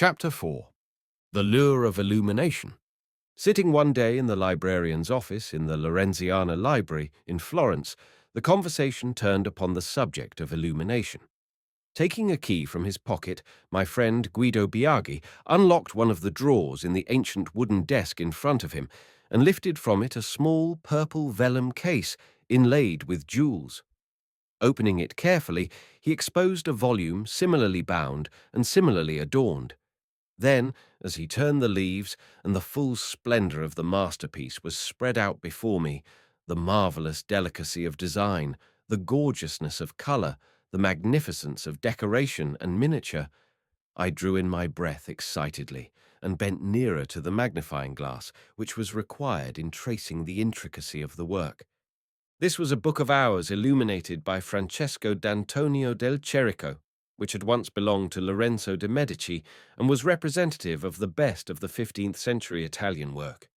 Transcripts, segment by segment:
Chapter 4. The Lure of Illumination. Sitting one day in the librarian's office in the Lorenziana Library in Florence, the conversation turned upon the subject of illumination. Taking a key from his pocket, my friend Guido Biaggi unlocked one of the drawers in the ancient wooden desk in front of him and lifted from it a small purple vellum case inlaid with jewels. Opening it carefully, he exposed a volume similarly bound and similarly adorned. Then, as he turned the leaves and the full splendor of the masterpiece was spread out before me, the marvelous delicacy of design, the gorgeousness of color, the magnificence of decoration and miniature, I drew in my breath excitedly and bent nearer to the magnifying glass which was required in tracing the intricacy of the work. This was a book of hours illuminated by Francesco d'Antonio del Cerico, which had once belonged to Lorenzo de' Medici and was representative of the best of the 15th century Italian work.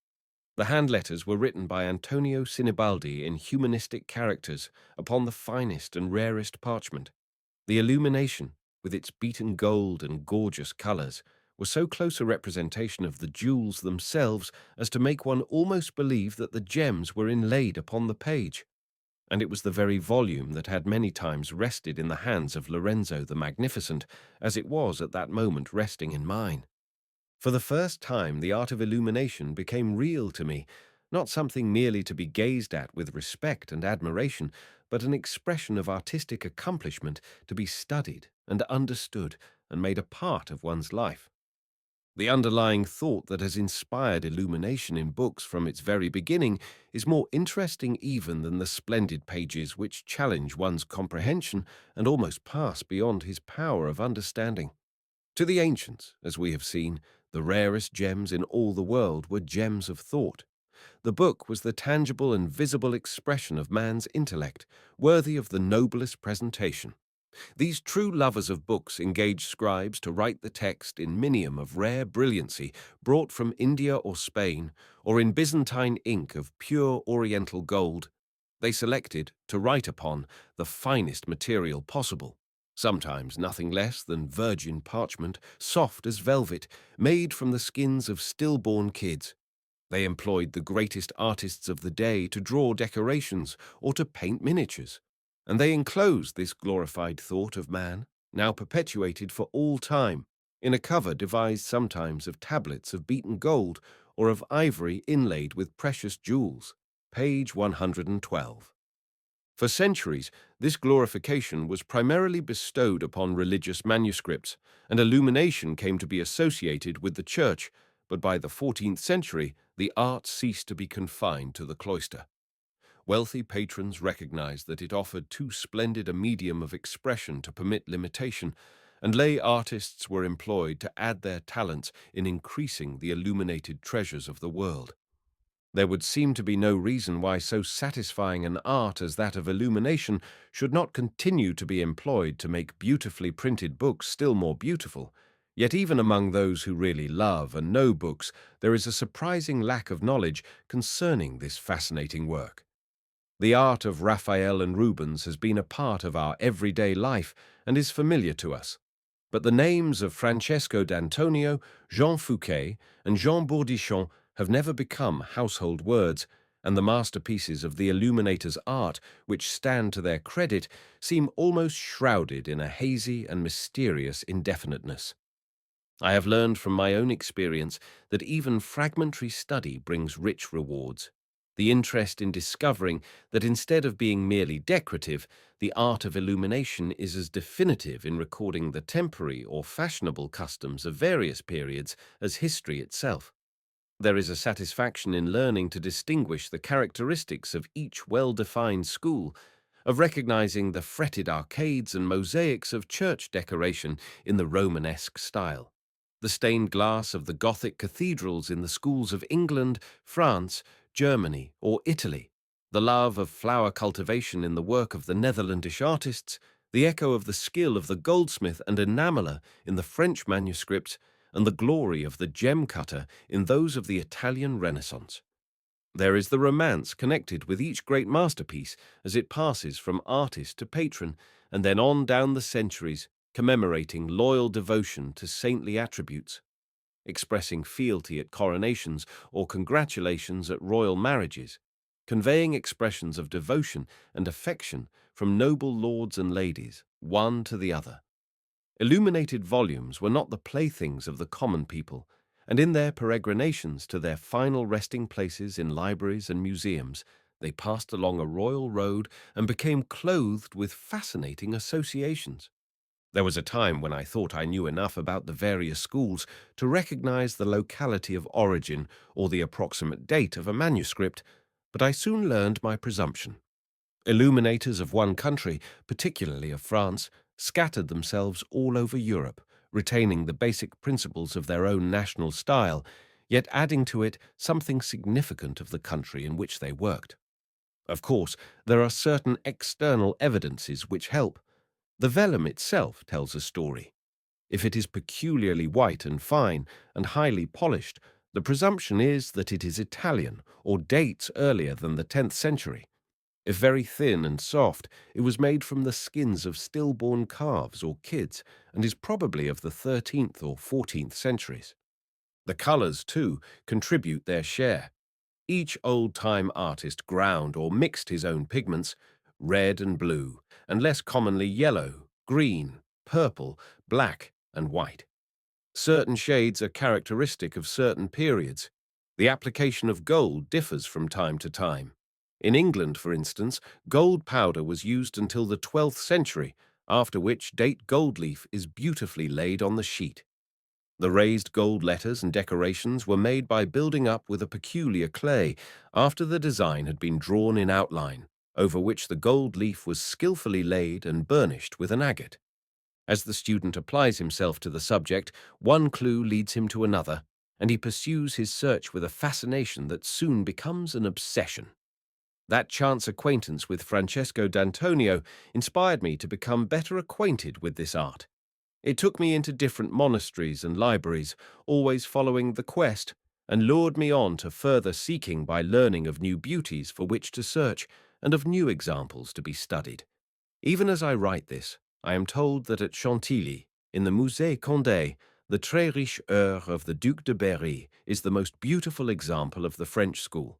The hand letters were written by Antonio Sinibaldi in humanistic characters upon the finest and rarest parchment. The illumination, with its beaten gold and gorgeous colors, was so close a representation of the jewels themselves as to make one almost believe that the gems were inlaid upon the page. And it was the very volume that had many times rested in the hands of Lorenzo the Magnificent, as it was at that moment resting in mine. For the first time the art of illumination became real to me, not something merely to be gazed at with respect and admiration, but an expression of artistic accomplishment to be studied and understood and made a part of one's life. The underlying thought that has inspired illumination in books from its very beginning is more interesting even than the splendid pages which challenge one's comprehension and almost pass beyond his power of understanding. To the ancients, as we have seen, the rarest gems in all the world were gems of thought. The book was the tangible and visible expression of man's intellect, worthy of the noblest presentation. These true lovers of books engaged scribes to write the text in minium of rare brilliancy brought from India or Spain, or in Byzantine ink of pure oriental gold. They selected, to write upon, the finest material possible, sometimes nothing less than virgin parchment, soft as velvet, made from the skins of stillborn kids. They employed the greatest artists of the day to draw decorations or to paint miniatures. And they enclosed this glorified thought of man, now perpetuated for all time, in a cover devised sometimes of tablets of beaten gold or of ivory inlaid with precious jewels. Page 112. For centuries, this glorification was primarily bestowed upon religious manuscripts, and illumination came to be associated with the church, but by the 14th century, the art ceased to be confined to the cloister. Wealthy patrons recognized that it offered too splendid a medium of expression to permit limitation, and lay artists were employed to add their talents in increasing the illuminated treasures of the world. There would seem to be no reason why so satisfying an art as that of illumination should not continue to be employed to make beautifully printed books still more beautiful. Yet even among those who really love and know books, there is a surprising lack of knowledge concerning this fascinating work. The art of Raphael and Rubens has been a part of our everyday life and is familiar to us. But the names of Francesco d'Antonio, Jean Fouquet, and Jean Bourdichon have never become household words, and the masterpieces of the illuminator's art, which stand to their credit, seem almost shrouded in a hazy and mysterious indefiniteness. I have learned from my own experience that even fragmentary study brings rich rewards. The interest in discovering that instead of being merely decorative, the art of illumination is as definitive in recording the temporary or fashionable customs of various periods as history itself. There is a satisfaction in learning to distinguish the characteristics of each well-defined school, of recognizing the fretted arcades and mosaics of church decoration in the Romanesque style, the stained glass of the Gothic cathedrals in the schools of England, France, Germany, or Italy, the love of flower cultivation in the work of the Netherlandish artists, the echo of the skill of the goldsmith and enameller in the French manuscripts, and the glory of the gem cutter in those of the Italian Renaissance. There is the romance connected with each great masterpiece as it passes from artist to patron, and then on down the centuries, commemorating loyal devotion to saintly attributes, expressing fealty at coronations or congratulations at royal marriages, conveying expressions of devotion and affection from noble lords and ladies, one to the other. Illuminated volumes were not the playthings of the common people, and in their peregrinations to their final resting places in libraries and museums, they passed along a royal road and became clothed with fascinating associations. There was a time when I thought I knew enough about the various schools to recognize the locality of origin or the approximate date of a manuscript, but I soon learned my presumption. Illuminators of one country, particularly of France, scattered themselves all over Europe, retaining the basic principles of their own national style, yet adding to it something significant of the country in which they worked. Of course, there are certain external evidences which help. The vellum itself tells a story. If it is peculiarly white and fine and highly polished, the presumption is that it is Italian or dates earlier than the 10th century. If very thin and soft, it was made from the skins of stillborn calves or kids and is probably of the 13th or 14th centuries. The colors, too, contribute their share. Each old-time artist ground or mixed his own pigments, red and blue, and less commonly yellow, green, purple, black, and white. Certain shades are characteristic of certain periods. The application of gold differs from time to time. In England, for instance, gold powder was used until the 12th century, after which date gold leaf is beautifully laid on the sheet. The raised gold letters and decorations were made by building up with a peculiar clay after the design had been drawn in outline, over which the gold leaf was skillfully laid and burnished with an agate. As the student applies himself to the subject, one clue leads him to another, and he pursues his search with a fascination that soon becomes an obsession. That chance acquaintance with Francesco d'Antonio inspired me to become better acquainted with this art. It took me into different monasteries and libraries, always following the quest, and lured me on to further seeking by learning of new beauties for which to search and of new examples to be studied. Even as I write this, I am told that at Chantilly, in the Musée Condé, the Très Riche Heure of the Duc de Berry is the most beautiful example of the French school.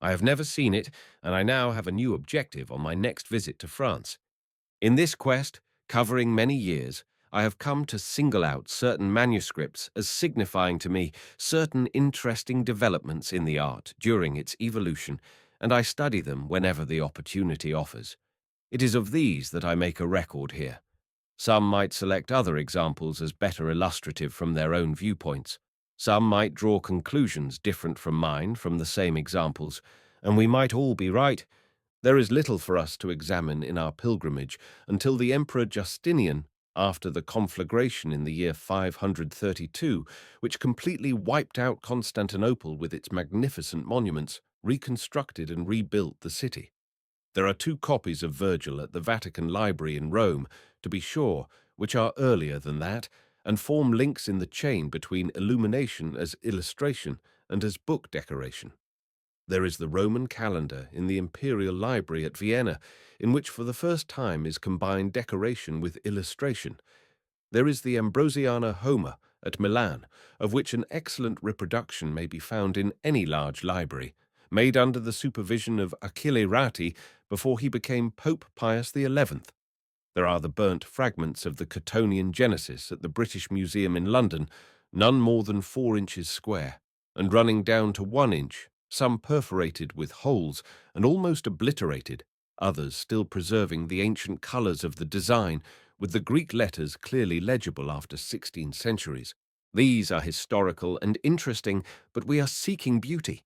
I have never seen it, and I now have a new objective on my next visit to France. In this quest, covering many years, I have come to single out certain manuscripts as signifying to me certain interesting developments in the art during its evolution, and I study them whenever the opportunity offers. It is of these that I make a record here. Some might select other examples as better illustrative from their own viewpoints. Some might draw conclusions different from mine from the same examples, and we might all be right. There is little for us to examine in our pilgrimage until the Emperor Justinian, after the conflagration in the year 532, which completely wiped out Constantinople with its magnificent monuments, reconstructed and rebuilt the city. There are 2 copies of Virgil at the Vatican Library in Rome, to be sure, which are earlier than that, and form links in the chain between illumination as illustration and as book decoration. There is the Roman calendar in the Imperial Library at Vienna, in which for the first time is combined decoration with illustration. There is the Ambrosiana Homer at Milan, of which an excellent reproduction may be found in any large library, made under the supervision of Achille Ratti before he became Pope Pius XI. There are the burnt fragments of the Cottonian Genesis at the British Museum in London, none more than 4 inches square, and running down to 1 inch, some perforated with holes and almost obliterated, others still preserving the ancient colours of the design, with the Greek letters clearly legible after 16 centuries. These are historical and interesting, but we are seeking beauty.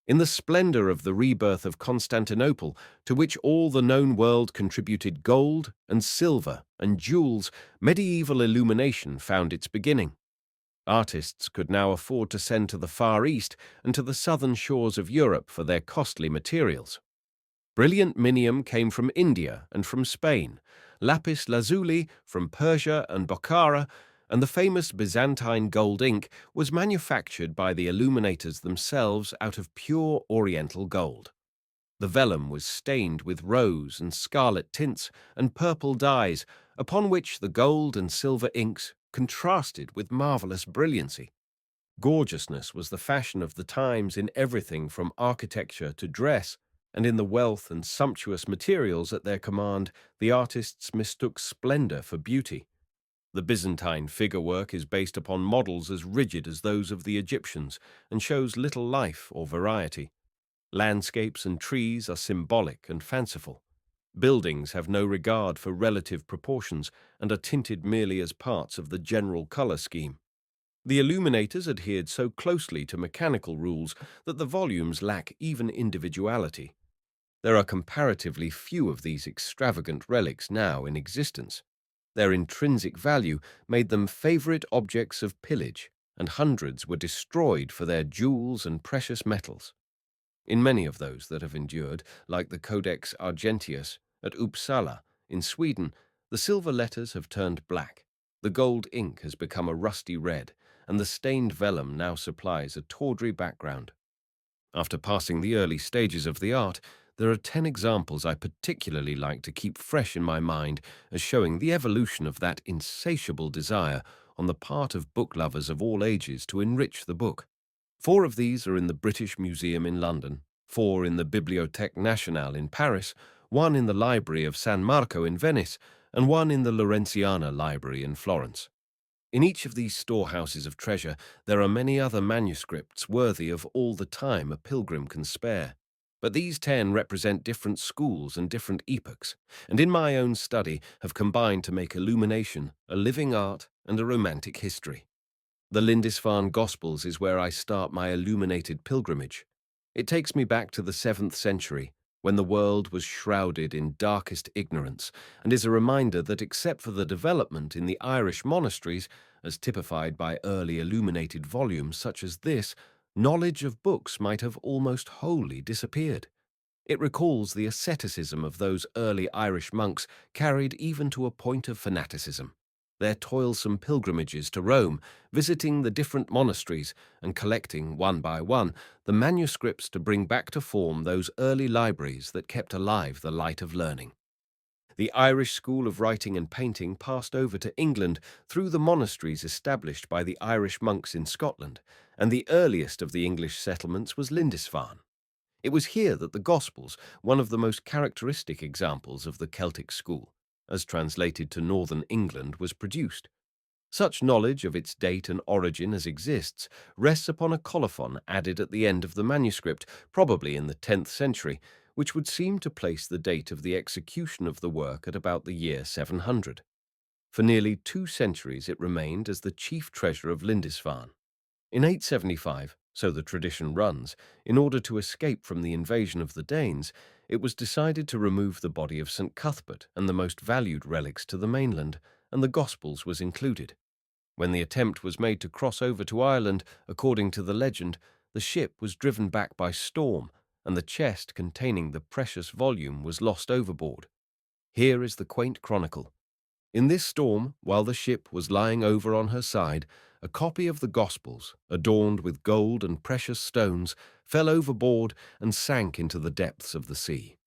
In the splendour of the rebirth of Constantinople, to which all the known world contributed gold and silver and jewels, medieval illumination found its beginning. Artists could now afford to send to the Far East and to the southern shores of Europe for their costly materials. Brilliant minium came from India and from Spain, lapis lazuli from Persia and Bokhara, and the famous Byzantine gold ink was manufactured by the illuminators themselves out of pure Oriental gold. The vellum was stained with rose and scarlet tints and purple dyes, upon which the gold and silver inks contrasted with marvelous brilliancy. Gorgeousness was the fashion of the times in everything from architecture to dress, and in the wealth and sumptuous materials at their command, the artists mistook splendor for beauty. The Byzantine figure-work is based upon models as rigid as those of the Egyptians and shows little life or variety. Landscapes and trees are symbolic and fanciful. Buildings have no regard for relative proportions and are tinted merely as parts of the general color scheme. The illuminators adhered so closely to mechanical rules that the volumes lack even individuality. There are comparatively few of these extravagant relics now in existence. Their intrinsic value made them favorite objects of pillage, and hundreds were destroyed for their jewels and precious metals. In many of those that have endured, like the Codex Argentius at Uppsala in Sweden, the silver letters have turned black, the gold ink has become a rusty red, and the stained vellum now supplies a tawdry background. After passing the early stages of the art, there are 10 examples I particularly like to keep fresh in my mind as showing the evolution of that insatiable desire on the part of book lovers of all ages to enrich the book. 4 of these are in the British Museum in London, 4 in the Bibliothèque Nationale in Paris, 1 in the Library of San Marco in Venice, and 1 in the Lorenziana Library in Florence. In each of these storehouses of treasure, there are many other manuscripts worthy of all the time a pilgrim can spare. But these 10 represent different schools and different epochs, and in my own study have combined to make illumination a living art and a romantic history. The Lindisfarne Gospels is where I start my illuminated pilgrimage. It takes me back to the 7th century, when the world was shrouded in darkest ignorance, and is a reminder that except for the development in the Irish monasteries, as typified by early illuminated volumes such as this, knowledge of books might have almost wholly disappeared. It recalls the asceticism of those early Irish monks carried even to a point of fanaticism. Their toilsome pilgrimages to Rome, visiting the different monasteries and collecting, one by one, the manuscripts to bring back to form those early libraries that kept alive the light of learning. The Irish school of writing and painting passed over to England through the monasteries established by the Irish monks in Scotland, and the earliest of the English settlements was Lindisfarne. It was here that the Gospels, one of the most characteristic examples of the Celtic school, as translated to northern England, was produced. Such knowledge of its date and origin as exists rests upon a colophon added at the end of the manuscript, probably in the 10th century, which would seem to place the date of the execution of the work at about the year 700. For nearly 2 centuries it remained as the chief treasure of Lindisfarne. In 875, so the tradition runs, in order to escape from the invasion of the Danes, it was decided to remove the body of St. Cuthbert and the most valued relics to the mainland, and the Gospels was included. When the attempt was made to cross over to Ireland, according to the legend, the ship was driven back by storm, and the chest containing the precious volume was lost overboard. Here is the quaint chronicle. In this storm, while the ship was lying over on her side, a copy of the Gospels, adorned with gold and precious stones, fell overboard and sank into the depths of the sea.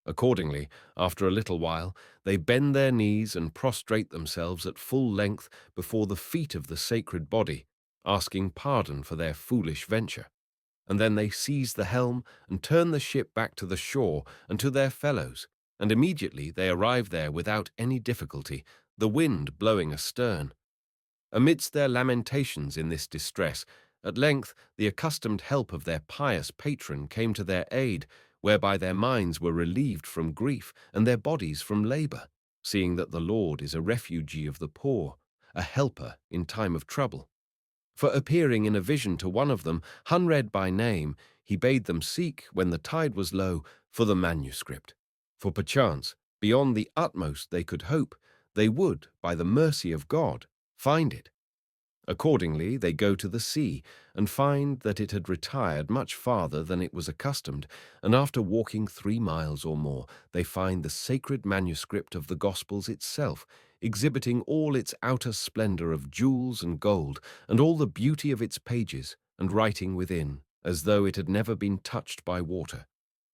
Accordingly, after a little while, they bend their knees and prostrate themselves at full length before the feet of the sacred body, asking pardon for their foolish venture. And then they seize the helm and turn the ship back to the shore and to their fellows, and immediately they arrive there without any difficulty, the wind blowing astern. Amidst their lamentations in this distress, at length the accustomed help of their pious patron came to their aid, whereby their minds were relieved from grief and their bodies from labor, seeing that the Lord is a refugee of the poor, a helper in time of trouble. For appearing in a vision to one of them, Hunred by name, he bade them seek, when the tide was low, for the manuscript. For perchance, beyond the utmost they could hope, they would, by the mercy of God, find it. Accordingly, they go to the sea, and find that it had retired much farther than it was accustomed, and after walking 3 miles or more, they find the sacred manuscript of the Gospels itself, exhibiting all its outer splendor of jewels and gold, and all the beauty of its pages, and writing within, as though it had never been touched by water.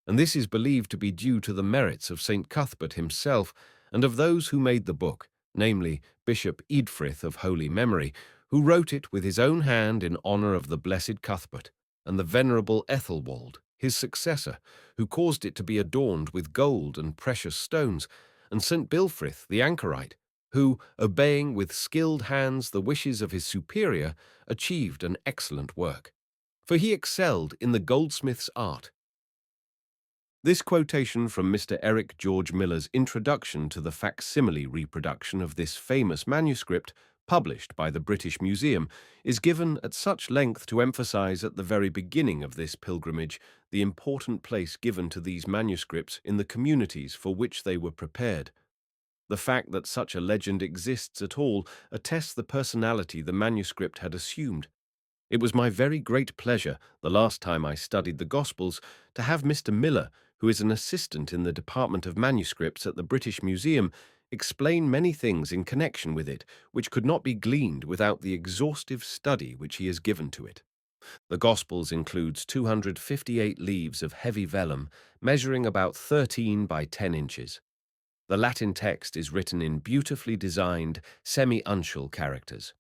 And this is believed to be due to the merits of St. Cuthbert himself, and of those who made the book, namely Bishop Eadfrith of holy memory, who wrote it with his own hand in honour of the blessed Cuthbert, and the venerable Ethelwald, his successor, who caused it to be adorned with gold and precious stones, and St. Bilfrith the anchorite, who, obeying with skilled hands the wishes of his superior, achieved an excellent work. For he excelled in the goldsmith's art. This quotation from Mr. Eric George Miller's introduction to the facsimile reproduction of this famous manuscript, published by the British Museum, is given at such length to emphasize at the very beginning of this pilgrimage the important place given to these manuscripts in the communities for which they were prepared. The fact that such a legend exists at all attests the personality the manuscript had assumed. It was my very great pleasure, the last time I studied the Gospels, to have Mr. Miller, who is an assistant in the Department of Manuscripts at the British Museum, explain many things in connection with it which could not be gleaned without the exhaustive study which he has given to it. The Gospels includes 258 leaves of heavy vellum, measuring about 13 by 10 inches. The Latin text is written in beautifully designed, semi-uncial characters.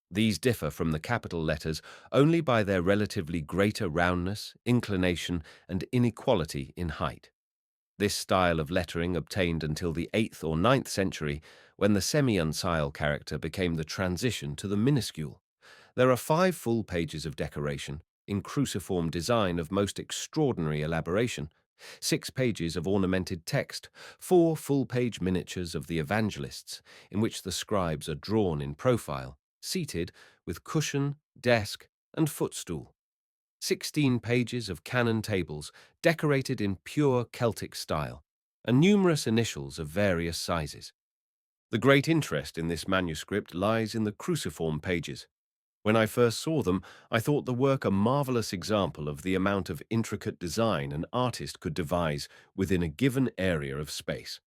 These differ from the capital letters only by their relatively greater roundness, inclination, and inequality in height. This style of lettering obtained until the 8th or 9th century, when the semi-uncial character became the transition to the minuscule. There are 5 full pages of decoration, in cruciform design of most extraordinary elaboration, 6 pages of ornamented text, 4 full-page miniatures of the evangelists, in which the scribes are drawn in profile, seated, with cushion, desk, and footstool. 16 pages of canon tables, decorated in pure Celtic style, and numerous initials of various sizes. The great interest in this manuscript lies in the cruciform pages. When I first saw them, I thought the work a marvelous example of the amount of intricate design an artist could devise within a given area of space.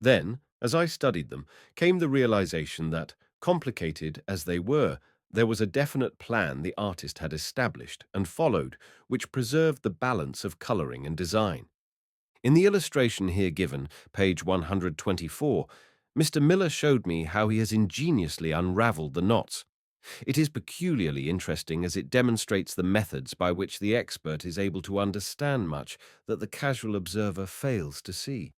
Then, as I studied them, came the realization that, complicated as they were, there was a definite plan the artist had established and followed, which preserved the balance of coloring and design. In the illustration here given, page 124, Mr. Miller showed me how he has ingeniously unraveled the knots. It is peculiarly interesting as it demonstrates the methods by which the expert is able to understand much that the casual observer fails to see.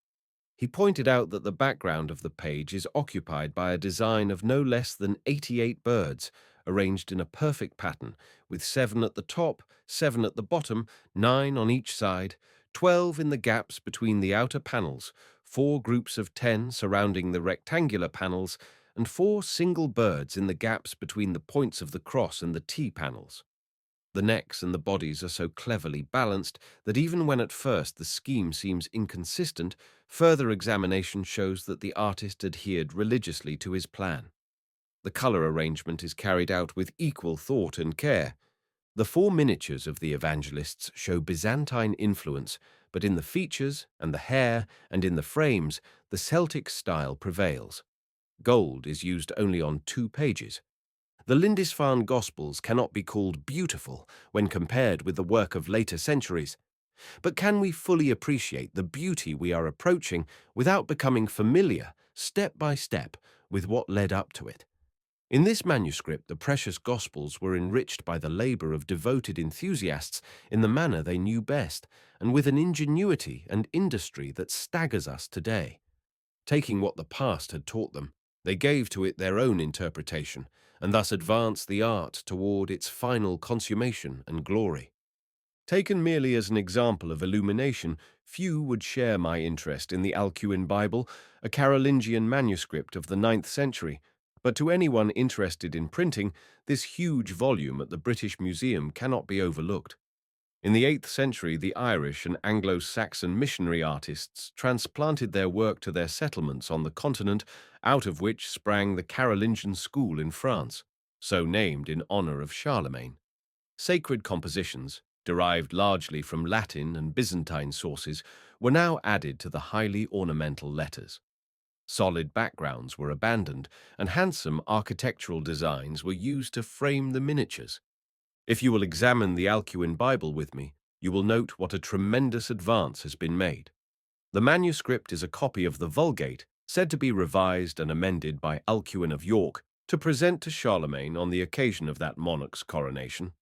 He pointed out that the background of the page is occupied by a design of no less than 88 birds, arranged in a perfect pattern, with 7 at the top, 7 at the bottom, 9 on each side, 12 in the gaps between the outer panels, 4 groups of 10 surrounding the rectangular panels, and 4 single birds in the gaps between the points of the cross and the T-panels. The necks and the bodies are so cleverly balanced that even when at first the scheme seems inconsistent, further examination shows that the artist adhered religiously to his plan. The color arrangement is carried out with equal thought and care. The 4 miniatures of the evangelists show Byzantine influence, but in the features and the hair and in the frames, the Celtic style prevails. Gold is used only on 2 pages. The Lindisfarne Gospels cannot be called beautiful when compared with the work of later centuries, but can we fully appreciate the beauty we are approaching without becoming familiar, step by step, with what led up to it? In this manuscript, the precious Gospels were enriched by the labor of devoted enthusiasts in the manner they knew best, and with an ingenuity and industry that staggers us today. Taking what the past had taught them, they gave to it their own interpretation, and thus advanced the art toward its final consummation and glory. Taken merely as an example of illumination, few would share my interest in the Alcuin Bible, a Carolingian manuscript of the 9th century, but to anyone interested in printing, this huge volume at the British Museum cannot be overlooked. In the 8th century, the Irish and Anglo-Saxon missionary artists transplanted their work to their settlements on the continent, out of which sprang the Carolingian school in France, so named in honor of Charlemagne. Sacred compositions, derived largely from Latin and Byzantine sources, were now added to the highly ornamental letters. Solid backgrounds were abandoned, and handsome architectural designs were used to frame the miniatures. If you will examine the Alcuin Bible with me, you will note what a tremendous advance has been made. The manuscript is a copy of the Vulgate, said to be revised and amended by Alcuin of York to present to Charlemagne on the occasion of that monarch's coronation.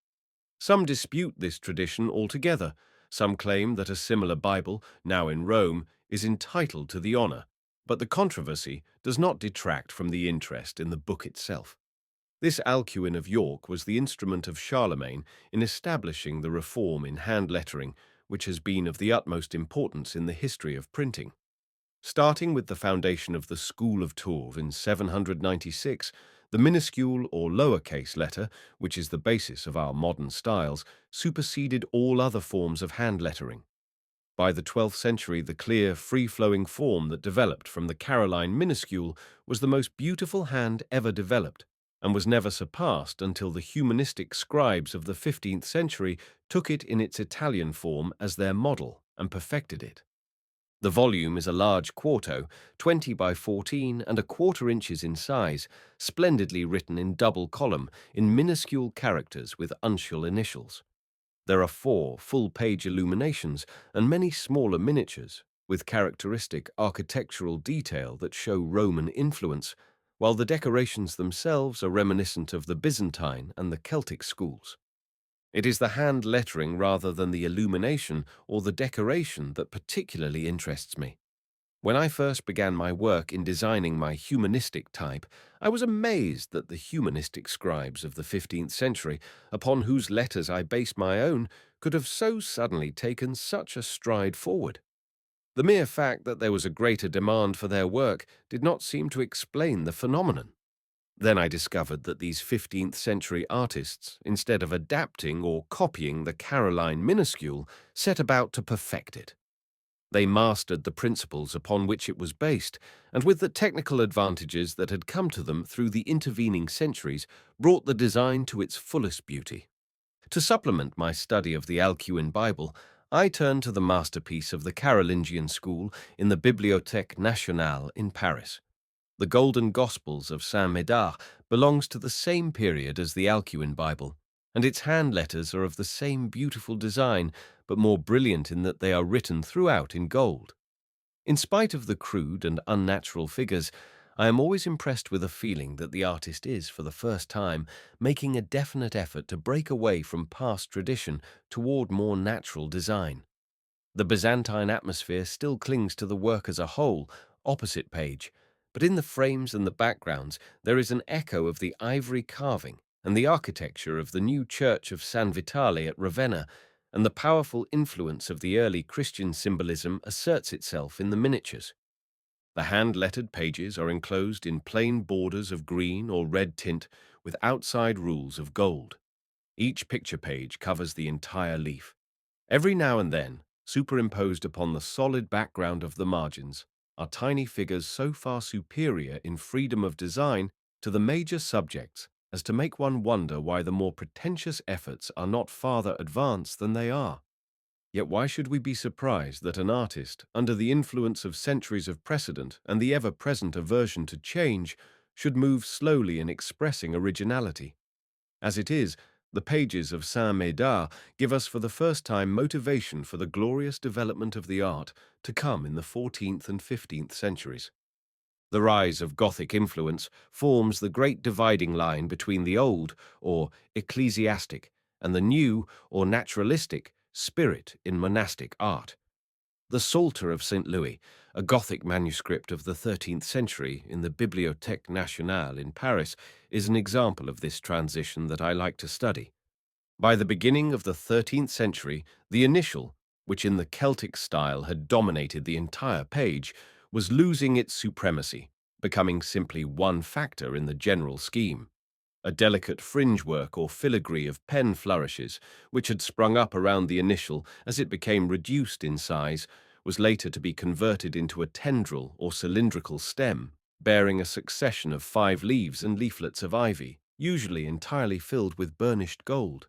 Some dispute this tradition altogether. Some claim that a similar Bible, now in Rome, is entitled to the honor, but the controversy does not detract from the interest in the book itself. This Alcuin of York was the instrument of Charlemagne in establishing the reform in hand lettering, which has been of the utmost importance in the history of printing. Starting with the foundation of the School of Tours in 796, the minuscule or lowercase letter, which is the basis of our modern styles, superseded all other forms of hand lettering. By the 12th century, the clear, free-flowing form that developed from the Caroline minuscule was the most beautiful hand ever developed, and was never surpassed until the humanistic scribes of the 15th century took it in its Italian form as their model and perfected it. The volume is a large quarto, 20 by 14 and a quarter inches in size, splendidly written in double column in minuscule characters with uncial initials. There are 4 full-page illuminations and many smaller miniatures, with characteristic architectural detail that show Roman influence, while the decorations themselves are reminiscent of the Byzantine and the Celtic schools. It is the hand lettering rather than the illumination or the decoration that particularly interests me. When I first began my work in designing my humanistic type, I was amazed that the humanistic scribes of the 15th century, upon whose letters I based my own, could have so suddenly taken such a stride forward. The mere fact that there was a greater demand for their work did not seem to explain the phenomenon. Then I discovered that these 15th century artists, instead of adapting or copying the Caroline minuscule, set about to perfect it. They mastered the principles upon which it was based, and with the technical advantages that had come to them through the intervening centuries, brought the design to its fullest beauty. To supplement my study of the Alcuin Bible, I turned to the masterpiece of the Carolingian school in the Bibliothèque Nationale in Paris. The Golden Gospels of Saint Médard belongs to the same period as the Alcuin Bible, and its hand letters are of the same beautiful design, but more brilliant in that they are written throughout in gold. In spite of the crude and unnatural figures, I am always impressed with a feeling that the artist is, for the first time, making a definite effort to break away from past tradition toward more natural design. The Byzantine atmosphere still clings to the work as a whole, opposite page, but in the frames and the backgrounds there is an echo of the ivory carving and the architecture of the new church of San Vitale at Ravenna, and the powerful influence of the early Christian symbolism asserts itself in the miniatures. The hand-lettered pages are enclosed in plain borders of green or red tint with outside rules of gold. Each picture page covers the entire leaf. Every now and then, superimposed upon the solid background of the margins, are tiny figures so far superior in freedom of design to the major subjects as to make one wonder why the more pretentious efforts are not farther advanced than they are. Yet why should we be surprised that an artist, under the influence of centuries of precedent and the ever-present aversion to change, should move slowly in expressing originality? As it is, the pages of Saint Médard give us for the first time motivation for the glorious development of the art to come in the 14th and 15th centuries. The rise of Gothic influence forms the great dividing line between the old, or ecclesiastic, and the new, or naturalistic, spirit in monastic art. The Psalter of St. Louis, a Gothic manuscript of the 13th century in the Bibliothèque Nationale in Paris, is an example of this transition that I like to study. By the beginning of the 13th century, the initial, which in the Celtic style had dominated the entire page, was losing its supremacy, becoming simply one factor in the general scheme. A delicate fringe work or filigree of pen flourishes, which had sprung up around the initial as it became reduced in size, was later to be converted into a tendril or cylindrical stem, bearing a succession of 5 leaves and leaflets of ivy, usually entirely filled with burnished gold.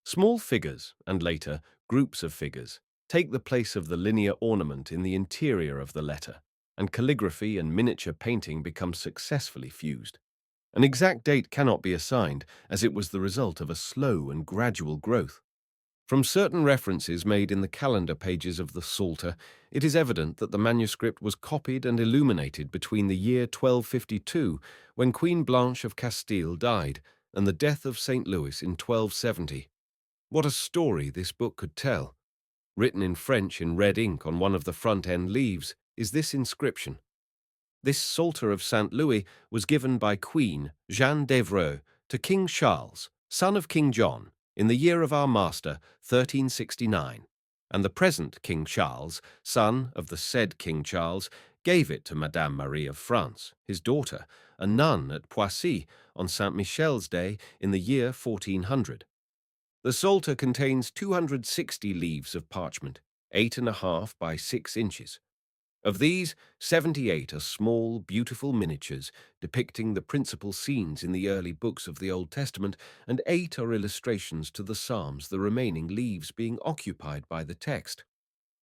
Small figures, and later groups of figures, take the place of the linear ornament in the interior of the letter, and calligraphy and miniature painting become successfully fused. An exact date cannot be assigned, as it was the result of a slow and gradual growth. From certain references made in the calendar pages of the Psalter, it is evident that the manuscript was copied and illuminated between the year 1252, when Queen Blanche of Castile died, and the death of St. Louis in 1270. What a story this book could tell! Written in French in red ink on one of the front-end leaves is this inscription: "This Psalter of St. Louis was given by Queen Jeanne d'Evreux to King Charles, son of King John, in the year of our Master, 1369, and the present King Charles, son of the said King Charles, gave it to Madame Marie of France, his daughter, a nun at Poissy, on St. Michel's Day in the year 1400. The Psalter contains 260 leaves of parchment, 8.5 by 6 inches. Of these, 78 are small, beautiful miniatures depicting the principal scenes in the early books of the Old Testament, and 8 are illustrations to the Psalms, the remaining leaves being occupied by the text.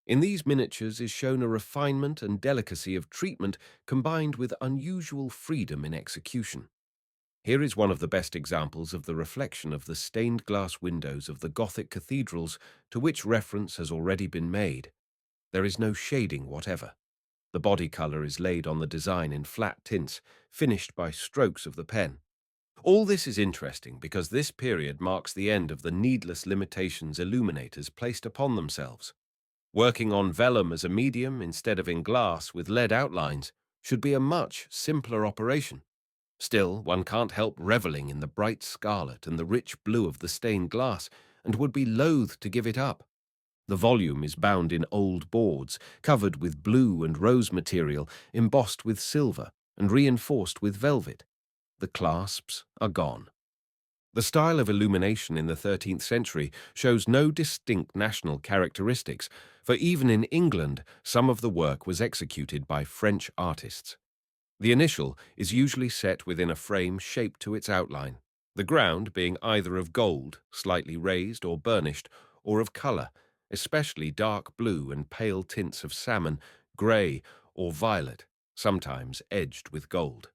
In these miniatures is shown a refinement and delicacy of treatment combined with unusual freedom in execution. Here is one of the best examples of the reflection of the stained glass windows of the Gothic cathedrals to which reference has already been made. There is no shading whatever. The body colour is laid on the design in flat tints, finished by strokes of the pen. All this is interesting because this period marks the end of the needless limitations illuminators placed upon themselves. Working on vellum as a medium instead of in glass with lead outlines should be a much simpler operation. Still, one can't help revelling in the bright scarlet and the rich blue of the stained glass, and would be loath to give it up. The volume is bound in old boards, covered with blue and rose material, embossed with silver, and reinforced with velvet. The clasps are gone. The style of illumination in the 13th century shows no distinct national characteristics, for even in England some of the work was executed by French artists. The initial is usually set within a frame shaped to its outline, the ground being either of gold, slightly raised or burnished, or of colour, especially dark blue and pale tints of salmon, grey, or violet, sometimes edged with gold.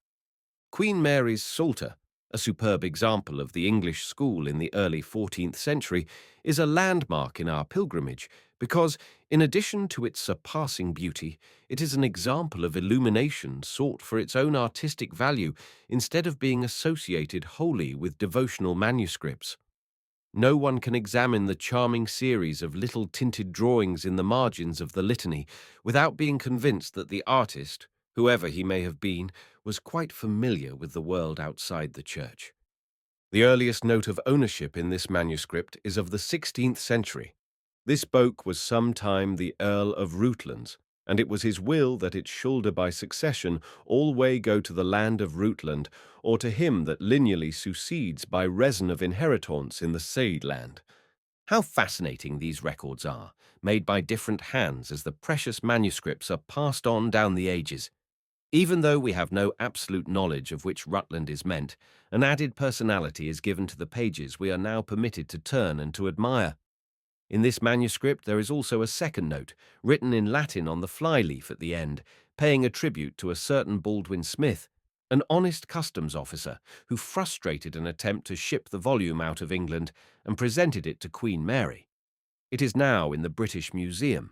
Queen Mary's Psalter, a superb example of the English school in the early 14th century, is a landmark in our pilgrimage because, in addition to its surpassing beauty, it is an example of illumination sought for its own artistic value instead of being associated wholly with devotional manuscripts. No one can examine the charming series of little tinted drawings in the margins of the litany without being convinced that the artist, whoever he may have been, was quite familiar with the world outside the church. The earliest note of ownership in this manuscript is of the 16th century. This boke was sometime the Earl of Rutland's, and it was his will that it shoulder by succession all way go to the land of Rutland, or to him that lineally succeeds by reason of inheritance in the said land. How fascinating these records are, made by different hands as the precious manuscripts are passed on down the ages. Even though we have no absolute knowledge of which Rutland is meant, an added personality is given to the pages we are now permitted to turn and to admire. In this manuscript there is also a second note, written in Latin on the flyleaf at the end, paying a tribute to a certain Baldwin Smith, an honest customs officer who frustrated an attempt to ship the volume out of England and presented it to Queen Mary. It is now in the British Museum.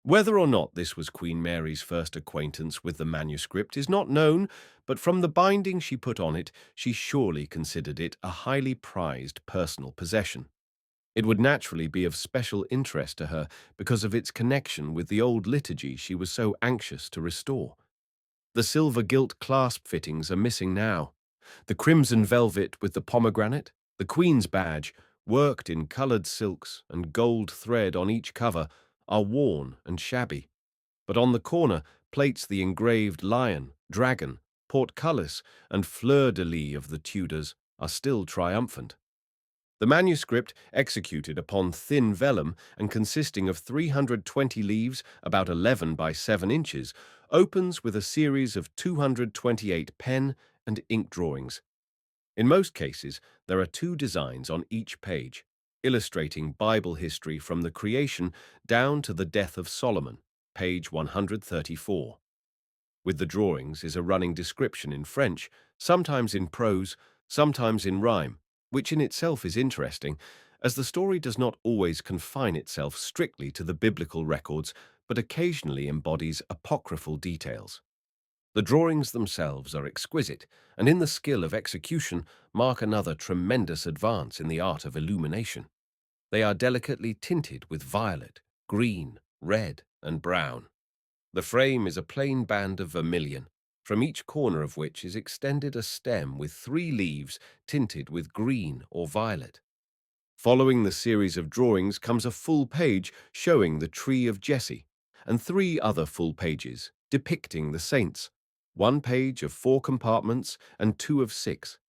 Whether or not this was Queen Mary's first acquaintance with the manuscript is not known, but from the binding she put on it, she surely considered it a highly prized personal possession. It would naturally be of special interest to her because of its connection with the old liturgy she was so anxious to restore. The silver gilt clasp fittings are missing now. The crimson velvet with the pomegranate, the Queen's badge, worked in coloured silks and gold thread on each cover, are worn and shabby. But on the corner, plates the engraved lion, dragon, portcullis, and fleur-de-lis of the Tudors are still triumphant. The manuscript, executed upon thin vellum and consisting of 320 leaves, about 11 by 7 inches, opens with a series of 228 pen and ink drawings. In most cases, there are 2 designs on each page, illustrating Bible history from the creation down to the death of Solomon, page 134. With the drawings is a running description in French, sometimes in prose, sometimes in rhyme, which in itself is interesting, as the story does not always confine itself strictly to the biblical records, but occasionally embodies apocryphal details. The drawings themselves are exquisite, and in the skill of execution mark another tremendous advance in the art of illumination. They are delicately tinted with violet, green, red, and brown. The frame is a plain band of vermilion, from each corner of which is extended a stem with 3 leaves tinted with green or violet. Following the series of drawings comes a full page showing the tree of Jesse, and 3 other full pages depicting the saints, 1 page of 4 compartments and 2 of 6.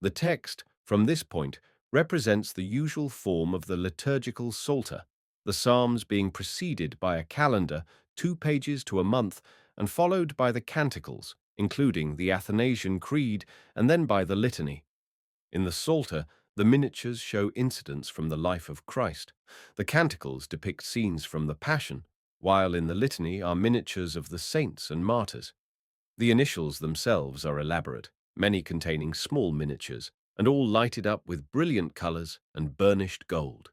The text, from this point, represents the usual form of the liturgical psalter, the psalms being preceded by a calendar 2 pages to a month and followed by the canticles, including the Athanasian Creed, and then by the litany. In the Psalter, the miniatures show incidents from the life of Christ. The canticles depict scenes from the Passion, while in the litany are miniatures of the saints and martyrs. The initials themselves are elaborate, many containing small miniatures, and all lighted up with brilliant colors and burnished gold.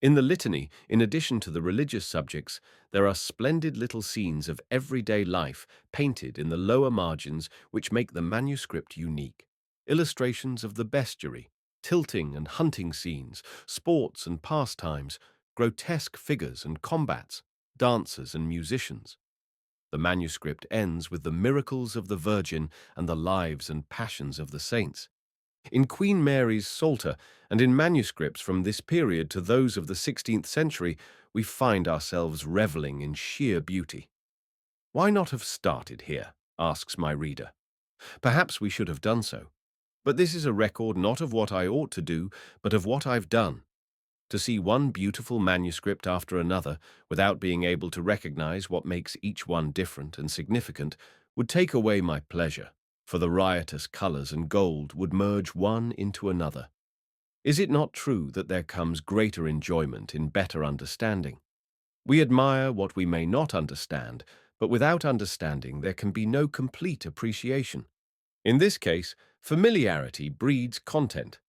In the litany, in addition to the religious subjects, there are splendid little scenes of everyday life painted in the lower margins which make the manuscript unique. Illustrations of the bestiary, tilting and hunting scenes, sports and pastimes, grotesque figures and combats, dancers and musicians. The manuscript ends with the miracles of the Virgin and the lives and passions of the saints. In Queen Mary's Psalter and in manuscripts from this period to those of the 16th century, we find ourselves reveling in sheer beauty. Why not have started here, asks my reader. Perhaps we should have done so. But this is a record not of what I ought to do, but of what I've done. To see one beautiful manuscript after another, without being able to recognize what makes each one different and significant, would take away my pleasure, for the riotous colors and gold would merge one into another. Is it not true that there comes greater enjoyment in better understanding? We admire what we may not understand, but without understanding there can be no complete appreciation. In this case, familiarity breeds content.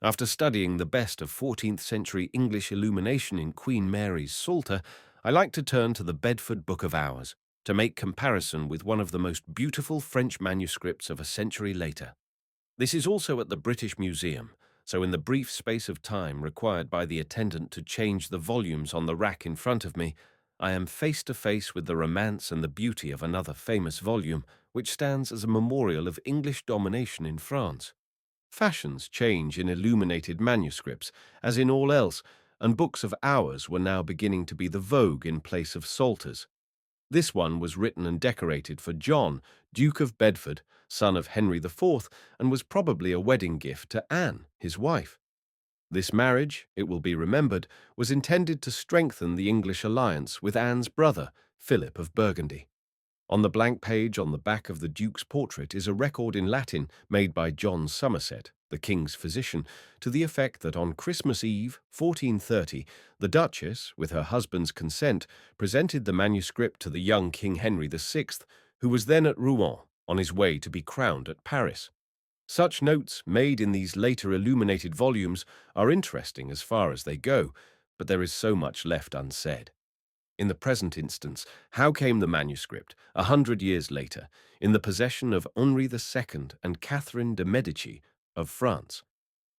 After studying the best of 14th century English illumination in Queen Mary's Psalter, I like to turn to the Bedford Book of Hours to make comparison with one of the most beautiful French manuscripts of a century later. This is also at the British Museum, so in the brief space of time required by the attendant to change the volumes on the rack in front of me, I am face to face with the romance and the beauty of another famous volume, which stands as a memorial of English domination in France. Fashions change in illuminated manuscripts, as in all else, and books of hours were now beginning to be the vogue in place of psalters. This one was written and decorated for John, Duke of Bedford, son of Henry IV, and was probably a wedding gift to Anne, his wife. This marriage, it will be remembered, was intended to strengthen the English alliance with Anne's brother, Philip of Burgundy. On the blank page on the back of the Duke's portrait is a record in Latin made by John Somerset, the king's physician, to the effect that on Christmas Eve, 1430, the Duchess, with her husband's consent, presented the manuscript to the young King Henry VI, who was then at Rouen, on his way to be crowned at Paris. Such notes, made in these later illuminated volumes, are interesting as far as they go, but there is so much left unsaid. In the present instance, how came the manuscript, 100 years later, in the possession of Henri II and Catherine de' Medici of France?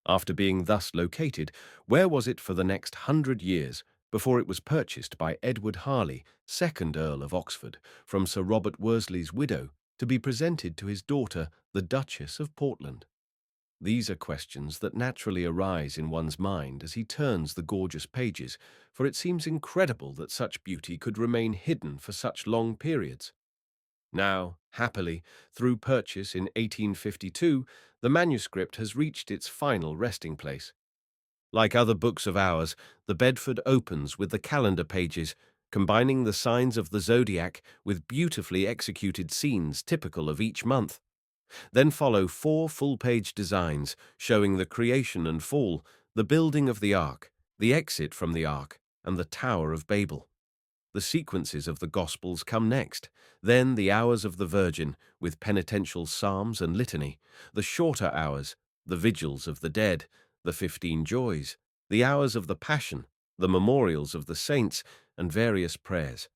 After being thus located, where was it for the next 100 years before it was purchased by Edward Harley, 2nd Earl of Oxford, from Sir Robert Worsley's widow, to be presented to his daughter, the Duchess of Portland? These are questions that naturally arise in one's mind as he turns the gorgeous pages, for it seems incredible that such beauty could remain hidden for such long periods. Now, happily, through purchase in 1852, the manuscript has reached its final resting place. Like other books of hours, the Bedford opens with the calendar pages, combining the signs of the zodiac with beautifully executed scenes typical of each month. Then follow 4 full-page designs showing the creation and fall, the building of the ark, the exit from the ark, and the Tower of Babel. The sequences of the Gospels come next, then the hours of the Virgin, with penitential psalms and litany, the shorter hours, the vigils of the dead, the 15 joys, the hours of the Passion, the memorials of the saints, and various prayers.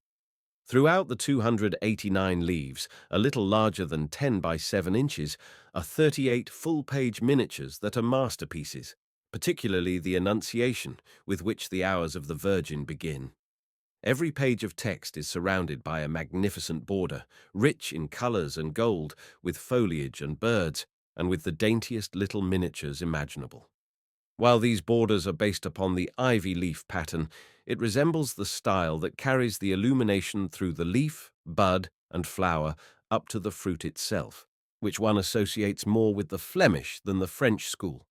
Throughout the 289 leaves, a little larger than 10 by 7 inches, are 38 full-page miniatures that are masterpieces, particularly the Annunciation, with which the hours of the Virgin begin. Every page of text is surrounded by a magnificent border, rich in colors and gold, with foliage and birds, and with the daintiest little miniatures imaginable. While these borders are based upon the ivy leaf pattern, it resembles the style that carries the illumination through the leaf, bud, and flower up to the fruit itself, which one associates more with the Flemish than the French school.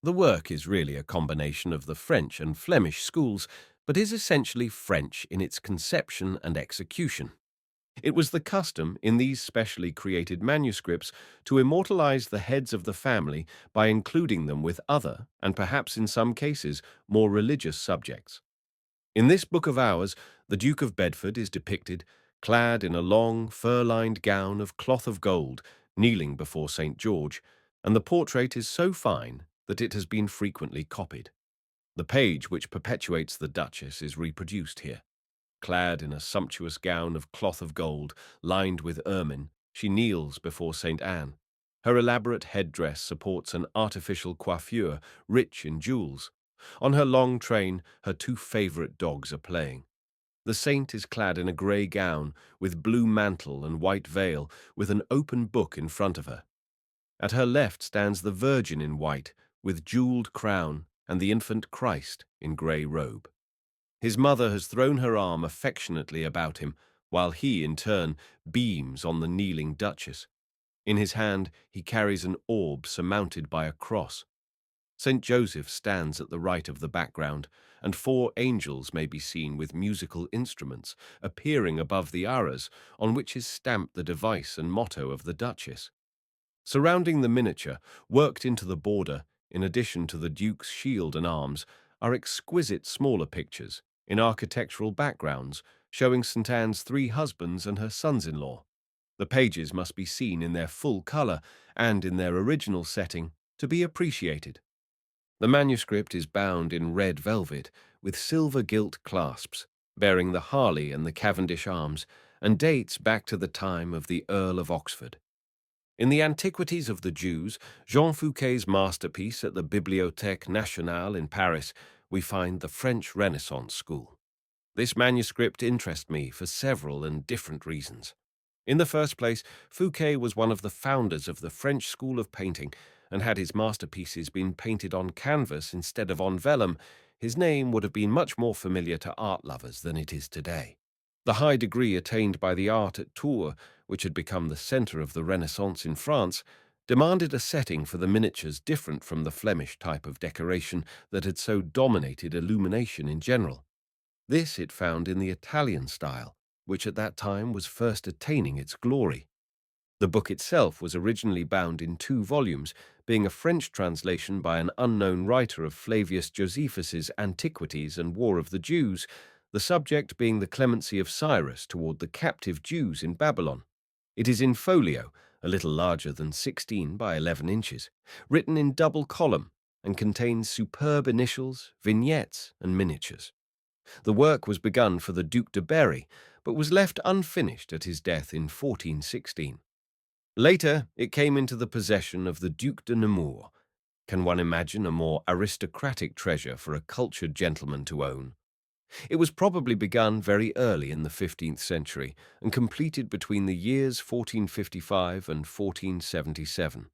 The work is really a combination of the French and Flemish schools, but is essentially French in its conception and execution. It was the custom in these specially created manuscripts to immortalize the heads of the family by including them with other, and perhaps in some cases, more religious subjects. In this Book of Hours, the Duke of Bedford is depicted, clad in a long, fur-lined gown of cloth of gold, kneeling before St. George, and the portrait is so fine that it has been frequently copied. The page which perpetuates the Duchess is reproduced here. Clad in a sumptuous gown of cloth of gold, lined with ermine, she kneels before St. Anne. Her elaborate headdress supports an artificial coiffure rich in jewels. On her long train, her two favorite dogs are playing. The saint is clad in a grey gown, with blue mantle and white veil, with an open book in front of her. At her left stands the Virgin in white, with jewelled crown, and the infant Christ in grey robe. His mother has thrown her arm affectionately about him, while he, in turn, beams on the kneeling Duchess. In his hand he carries an orb surmounted by a cross. St. Joseph stands at the right of the background, and 4 angels may be seen with musical instruments, appearing above the arras, on which is stamped the device and motto of the Duchess. Surrounding the miniature, worked into the border, in addition to the Duke's shield and arms, are exquisite smaller pictures, in architectural backgrounds, showing St. Anne's 3 husbands and her sons-in-law. The pages must be seen in their full colour and in their original setting to be appreciated. The manuscript is bound in red velvet with silver gilt clasps, bearing the Harley and the Cavendish arms, and dates back to the time of the Earl of Oxford. In the Antiquities of the Jews, Jean Fouquet's masterpiece at the Bibliothèque Nationale in Paris, we find the French Renaissance School. This manuscript interests me for several and different reasons. In the first place, Fouquet was one of the founders of the French school of painting, and had his masterpieces been painted on canvas instead of on vellum, his name would have been much more familiar to art lovers than it is today. The high degree attained by the art at Tours, which had become the centre of the Renaissance in France, demanded a setting for the miniatures different from the Flemish type of decoration that had so dominated illumination in general. This it found in the Italian style, which at that time was first attaining its glory. The book itself was originally bound in 2 volumes, being a French translation by an unknown writer of Flavius Josephus's Antiquities and War of the Jews, the subject being the clemency of Cyrus toward the captive Jews in Babylon. It is in folio, a little larger than 16 by 11 inches, written in double column, and contains superb initials, vignettes, and miniatures. The work was begun for the Duc de Berry, but was left unfinished at his death in 1416. Later, it came into the possession of the Duc de Nemours. Can one imagine a more aristocratic treasure for a cultured gentleman to own? It was probably begun very early in the 15th century and completed between the years 1455 and 1477.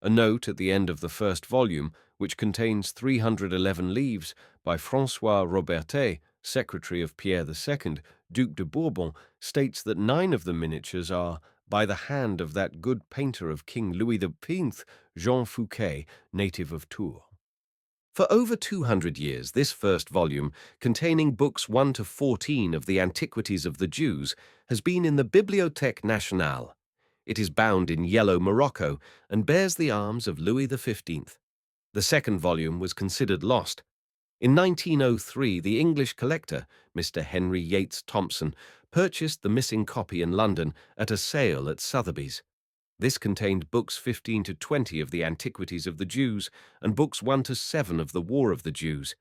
A note at the end of the first volume, which contains 311 leaves, by François Robertet, secretary of Pierre II, Duc de Bourbon, states that 9 of the miniatures are by the hand of that good painter of King Louis XV, Jean Fouquet, native of Tours. For over 200 years, this first volume, containing books 1 to 14 of the Antiquities of the Jews, has been in the Bibliothèque Nationale. It is bound in yellow morocco and bears the arms of Louis XV. The second volume was considered lost. In 1903, the English collector, Mr. Henry Yates Thompson, purchased the missing copy in London at a sale at Sotheby's. This contained books 15 to 20 of the Antiquities of the Jews and books 1 to 7 of the War of the Jews,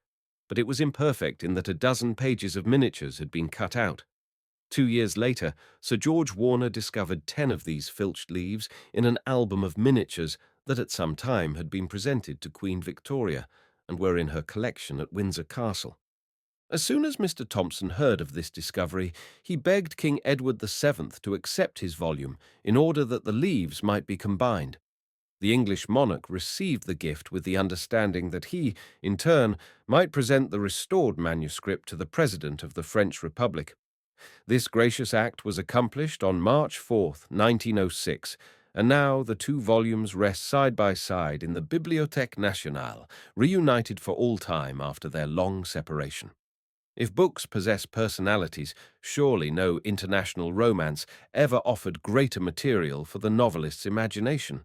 but it was imperfect in that a dozen pages of miniatures had been cut out. 2 years later, Sir George Warner discovered 10 of these filched leaves in an album of miniatures that at some time had been presented to Queen Victoria and were in her collection at Windsor Castle. As soon as Mr. Thompson heard of this discovery, he begged King Edward VII to accept his volume in order that the leaves might be combined. The English monarch received the gift with the understanding that he, in turn, might present the restored manuscript to the President of the French Republic. This gracious act was accomplished on March 4th, 1906, and now the two volumes rest side by side in the Bibliothèque Nationale, reunited for all time after their long separation. If books possess personalities, surely no international romance ever offered greater material for the novelist's imagination.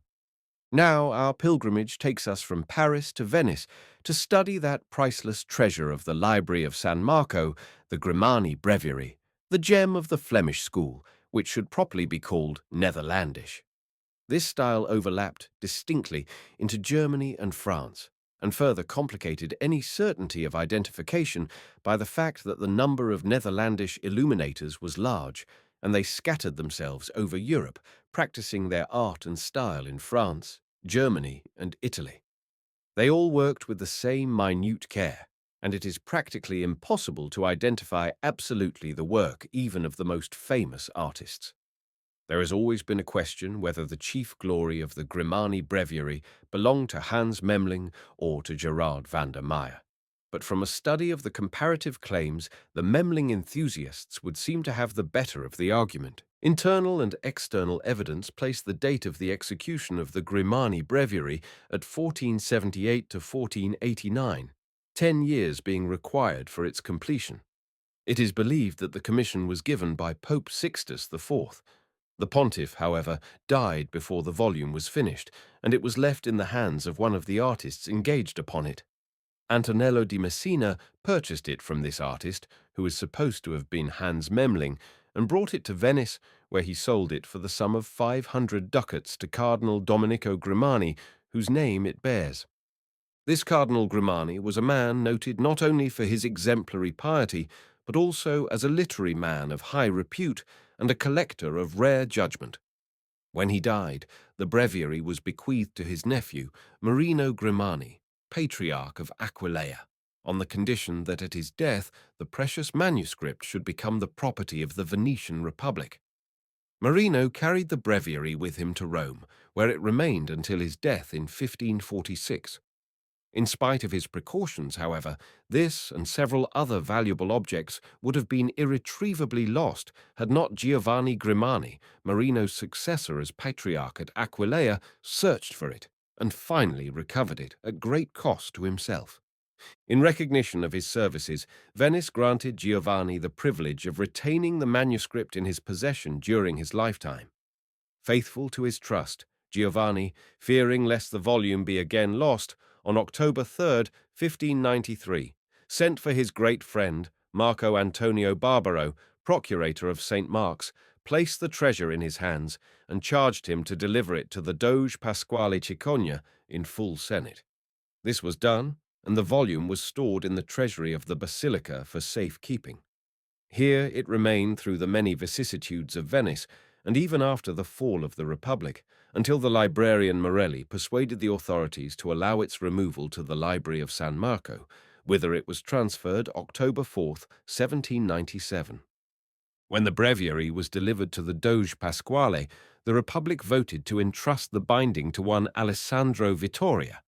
Now our pilgrimage takes us from Paris to Venice to study that priceless treasure of the Library of San Marco, the Grimani Breviary, the gem of the Flemish school, which should properly be called Netherlandish. This style overlapped distinctly into Germany and France, and further complicated any certainty of identification by the fact that the number of Netherlandish illuminators was large, and they scattered themselves over Europe, practicing their art and style in France, Germany, and Italy. They all worked with the same minute care, and it is practically impossible to identify absolutely the work even of the most famous artists. There has always been a question whether the chief glory of the Grimani Breviary belonged to Hans Memling or to Gerard van der Meyer. But from a study of the comparative claims, the Memling enthusiasts would seem to have the better of the argument. Internal and external evidence place the date of the execution of the Grimani Breviary at 1478 to 1489, 10 years being required for its completion. It is believed that the commission was given by Pope Sixtus IV. The pontiff, however, died before the volume was finished, and it was left in the hands of one of the artists engaged upon it. Antonello di Messina purchased it from this artist, who is supposed to have been Hans Memling, and brought it to Venice, where he sold it for the sum of 500 ducats to Cardinal Domenico Grimani, whose name it bears. This Cardinal Grimani was a man noted not only for his exemplary piety, but also as a literary man of high repute and a collector of rare judgment. When he died, the breviary was bequeathed to his nephew, Marino Grimani, Patriarch of Aquileia, on the condition that at his death the precious manuscript should become the property of the Venetian Republic. Marino carried the breviary with him to Rome, where it remained until his death in 1546. In spite of his precautions, however, this and several other valuable objects would have been irretrievably lost had not Giovanni Grimani, Marino's successor as Patriarch at Aquileia, searched for it and finally recovered it at great cost to himself. In recognition of his services, Venice granted Giovanni the privilege of retaining the manuscript in his possession during his lifetime. Faithful to his trust, Giovanni, fearing lest the volume be again lost, on October 3, 1593, sent for his great friend, Marco Antonio Barbaro, procurator of St. Mark's, placed the treasure in his hands, and charged him to deliver it to the Doge Pasquale Cicogna in full senate. This was done, and the volume was stored in the treasury of the basilica for safe keeping. Here it remained through the many vicissitudes of Venice, and even after the fall of the Republic, until the librarian Morelli persuaded the authorities to allow its removal to the Library of San Marco, whither it was transferred October 4, 1797. When the breviary was delivered to the Doge Pasquale, the Republic voted to entrust the binding to one Alessandro Vittoria.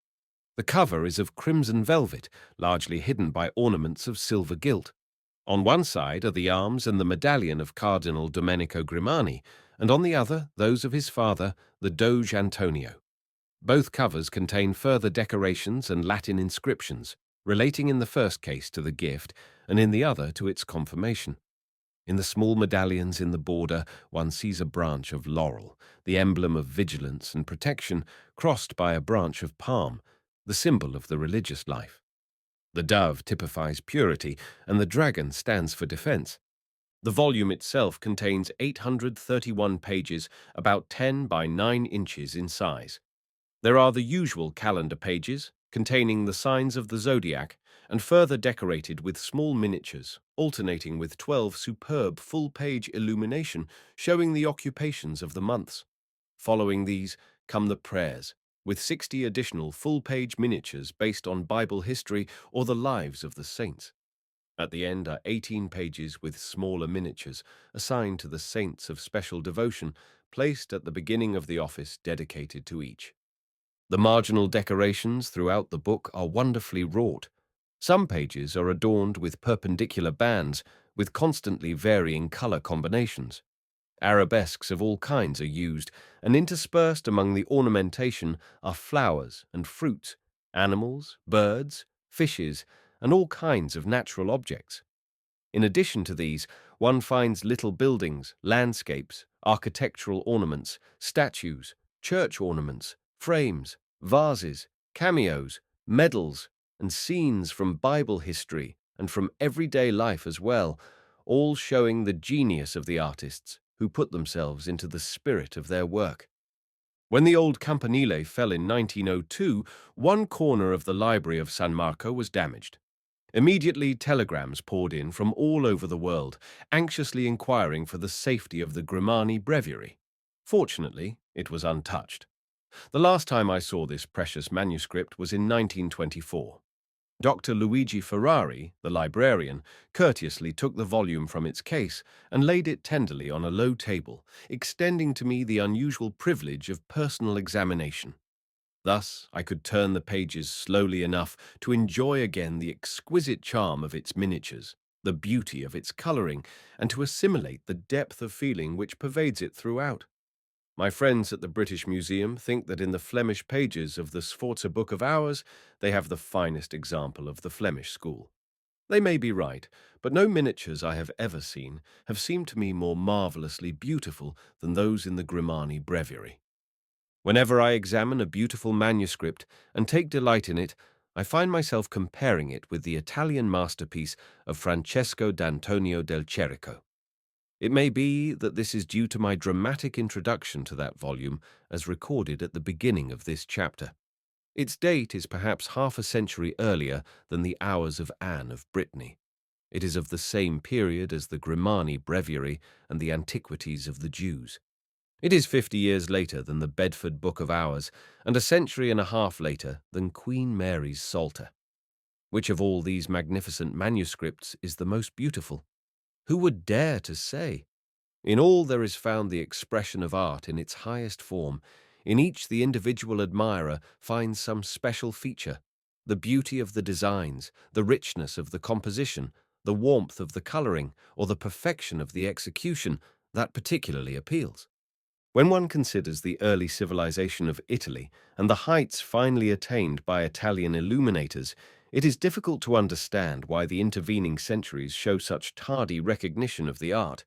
The cover is of crimson velvet, largely hidden by ornaments of silver gilt. On one side are the arms and the medallion of Cardinal Domenico Grimani, and on the other those of his father, the Doge Antonio. Both covers contain further decorations and Latin inscriptions, relating in the first case to the gift, and in the other to its confirmation. In the small medallions in the border, one sees a branch of laurel, the emblem of vigilance and protection, crossed by a branch of palm, the symbol of the religious life. The dove typifies purity, and the dragon stands for defense. The volume itself contains 831 pages, about 10 by 9 inches in size. There are the usual calendar pages, containing the signs of the zodiac, and further decorated with small miniatures, alternating with 12 superb full-page illumination showing the occupations of the months. Following these come the prayers, with 60 additional full-page miniatures based on Bible history or the lives of the saints. At the end are 18 pages with smaller miniatures assigned to the saints of special devotion, placed at the beginning of the office dedicated to each. The marginal decorations throughout the book are wonderfully wrought. Some pages are adorned with perpendicular bands with constantly varying color combinations. Arabesques of all kinds are used, and interspersed among the ornamentation are flowers and fruits, animals, birds, fishes, and all kinds of natural objects. In addition to these, one finds little buildings, landscapes, architectural ornaments, statues, church ornaments, frames, vases, cameos, medals, and scenes from Bible history and from everyday life as well, all showing the genius of the artists who put themselves into the spirit of their work. When the old campanile fell in 1902, one corner of the library of San Marco was damaged. Immediately, telegrams poured in from all over the world, anxiously inquiring for the safety of the Grimani breviary. Fortunately, it was untouched. The last time I saw this precious manuscript was in 1924. Dr. Luigi Ferrari, the librarian, courteously took the volume from its case and laid it tenderly on a low table, extending to me the unusual privilege of personal examination. Thus, I could turn the pages slowly enough to enjoy again the exquisite charm of its miniatures, the beauty of its coloring, and to assimilate the depth of feeling which pervades it throughout. My friends at the British Museum think that in the Flemish pages of the Sforza Book of Hours, they have the finest example of the Flemish school. They may be right, but no miniatures I have ever seen have seemed to me more marvelously beautiful than those in the Grimani breviary. Whenever I examine a beautiful manuscript and take delight in it, I find myself comparing it with the Italian masterpiece of Francesco d'Antonio del Cerico. It may be that this is due to my dramatic introduction to that volume as recorded at the beginning of this chapter. Its date is perhaps half a century earlier than the Hours of Anne of Brittany. It is of the same period as the Grimani breviary and the Antiquities of the Jews. It is 50 years later than the Bedford Book of Hours, and a century and a half later than Queen Mary's Psalter. Which of all these magnificent manuscripts is the most beautiful? Who would dare to say? In all there is found the expression of art in its highest form. In each the individual admirer finds some special feature, the beauty of the designs, the richness of the composition, the warmth of the coloring, or the perfection of the execution that particularly appeals. When one considers the early civilization of Italy and the heights finally attained by Italian illuminators, it is difficult to understand why the intervening centuries show such tardy recognition of the art.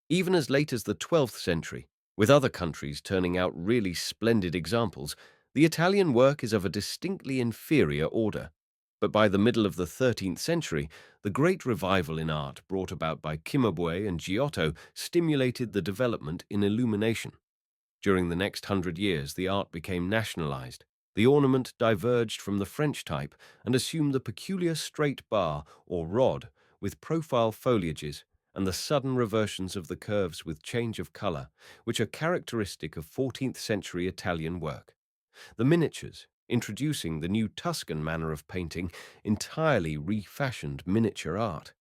Even as late as the 12th century, with other countries turning out really splendid examples, the Italian work is of a distinctly inferior order. But by the middle of the 13th century, the great revival in art brought about by Cimabue and Giotto stimulated the development in illumination. During the next 100 years, the art became nationalized. The ornament diverged from the French type and assumed the peculiar straight bar or rod with profile foliages and the sudden reversions of the curves with change of color, which are characteristic of 14th century Italian work. The miniatures, introducing the new Tuscan manner of painting, entirely refashioned miniature art.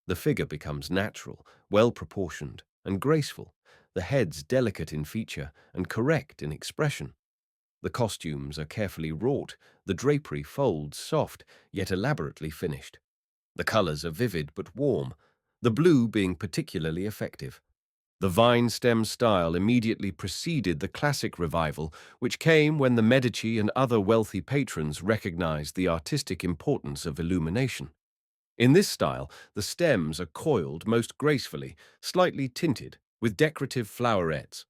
The figure becomes natural, well-proportioned, and graceful, the heads delicate in feature and correct in expression. The costumes are carefully wrought, the drapery folds soft, yet elaborately finished. The colors are vivid but warm, the blue being particularly effective. The vine stem style immediately preceded the classic revival, which came when the Medici and other wealthy patrons recognized the artistic importance of illumination. In this style, the stems are coiled most gracefully, slightly tinted, with decorative flowerets.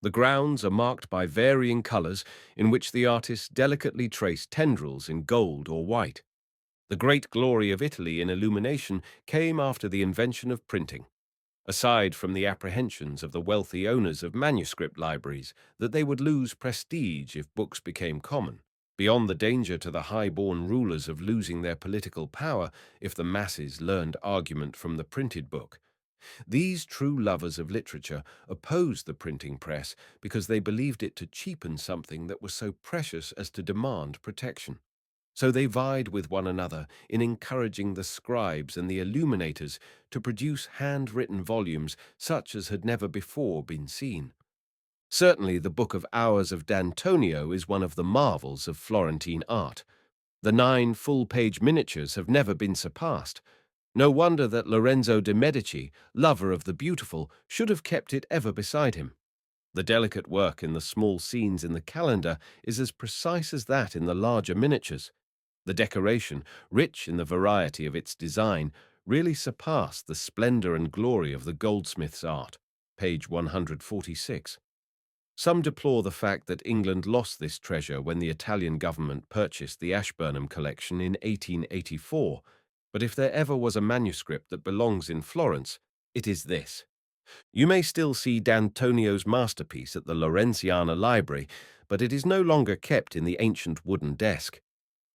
The grounds are marked by varying colors in which the artists delicately trace tendrils in gold or white. The great glory of Italy in illumination came after the invention of printing. Aside from the apprehensions of the wealthy owners of manuscript libraries that they would lose prestige if books became common, beyond the danger to the high-born rulers of losing their political power if the masses learned argument from the printed book, these true lovers of literature opposed the printing press because they believed it to cheapen something that was so precious as to demand protection. So they vied with one another in encouraging the scribes and the illuminators to produce handwritten volumes such as had never before been seen. Certainly the Book of Hours of D'Antonio is one of the marvels of Florentine art. The 9 full-page miniatures have never been surpassed. No wonder that Lorenzo de' Medici, lover of the beautiful, should have kept it ever beside him. The delicate work in the small scenes in the calendar is as precise as that in the larger miniatures. The decoration, rich in the variety of its design, really surpassed the splendor and glory of the goldsmith's art. Page 146. Some deplore the fact that England lost this treasure when the Italian government purchased the Ashburnham collection in 1884, but if there ever was a manuscript that belongs in Florence, it is this. You may still see D'Antonio's masterpiece at the Lorenziana Library, but it is no longer kept in the ancient wooden desk.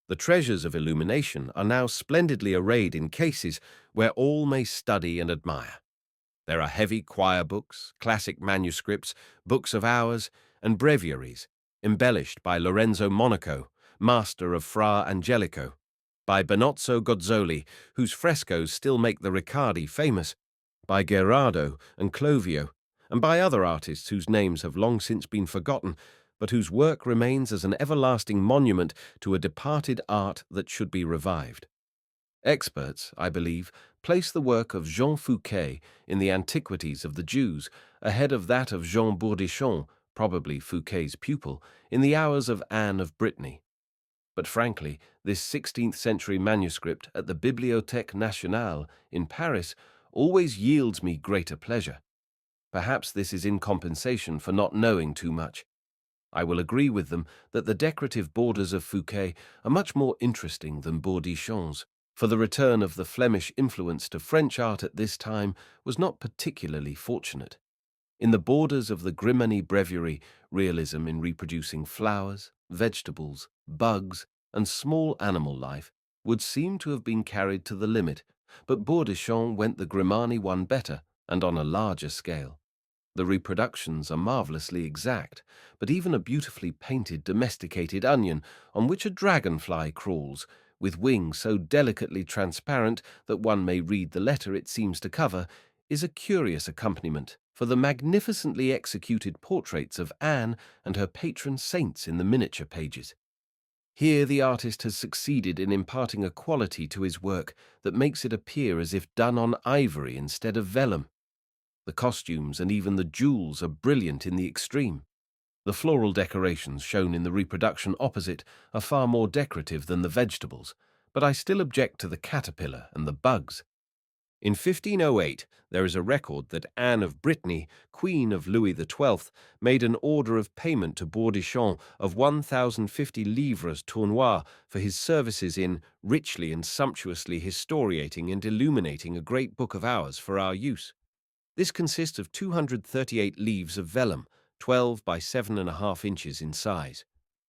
The treasures of illumination are now splendidly arrayed in cases where all may study and admire. There are heavy choir books, classic manuscripts, books of hours, and breviaries, embellished by Lorenzo Monaco, master of Fra Angelico, by Benozzo Gozzoli, whose frescoes still make the Riccardi famous, by Gherardo and Clovio, and by other artists whose names have long since been forgotten, but whose work remains as an everlasting monument to a departed art that should be revived. Experts, I believe, place the work of Jean Fouquet in the Antiquities of the Jews ahead of that of Jean Bourdichon, probably Fouquet's pupil, in the Hours of Anne of Brittany. But frankly, this 16th-century manuscript at the Bibliothèque Nationale in Paris always yields me greater pleasure. Perhaps this is in compensation for not knowing too much. I will agree with them that the decorative borders of Fouquet are much more interesting than Bourdichon's, for the return of the Flemish influence to French art at this time was not particularly fortunate. In the borders of the Grimani breviary, realism in reproducing flowers, vegetables, bugs, and small animal life would seem to have been carried to the limit, but Bourdichon went the Grimani one better and on a larger scale. The reproductions are marvelously exact, but even a beautifully painted domesticated onion on which a dragonfly crawls, with wings so delicately transparent that one may read the letter it seems to cover, is a curious accompaniment for the magnificently executed portraits of Anne and her patron saints in the miniature pages. Here the artist has succeeded in imparting a quality to his work that makes it appear as if done on ivory instead of vellum. The costumes and even the jewels are brilliant in the extreme. The floral decorations shown in the reproduction opposite are far more decorative than the vegetables, but I still object to the caterpillar and the bugs. In 1508, there is a record that Anne of Brittany, Queen of Louis XII, made an order of payment to Bourdichon of 1,050 livres tournois for his services in richly and sumptuously historiating and illuminating a great book of hours for our use. This consists of 238 leaves of vellum, 12 by 7.5 inches in size.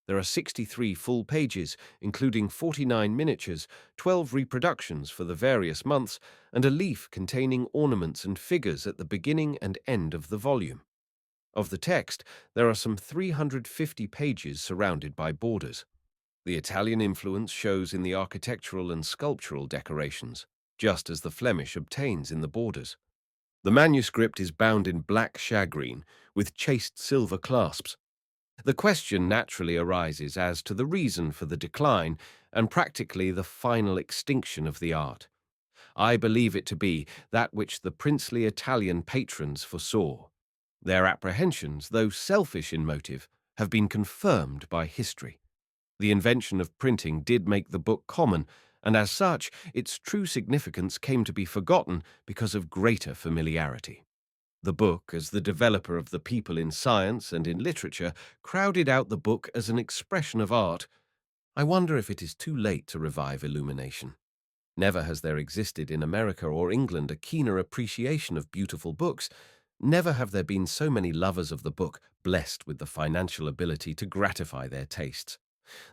There are 63 full pages, including 49 miniatures, 12 reproductions for the various months, and a leaf containing ornaments and figures at the beginning and end of the volume. Of the text, there are some 350 pages surrounded by borders. The Italian influence shows in the architectural and sculptural decorations, just as the Flemish obtains in the borders. The manuscript is bound in black shagreen, with chased silver clasps. The question naturally arises as to the reason for the decline and practically the final extinction of the art. I believe it to be that which the princely Italian patrons foresaw. Their apprehensions, though selfish in motive, have been confirmed by history. The invention of printing did make the book common, and as such, its true significance came to be forgotten because of greater familiarity. The book, as the developer of the people in science and in literature, crowded out the book as an expression of art. I wonder if it is too late to revive illumination. Never has there existed in America or England a keener appreciation of beautiful books. Never have there been so many lovers of the book blessed with the financial ability to gratify their tastes.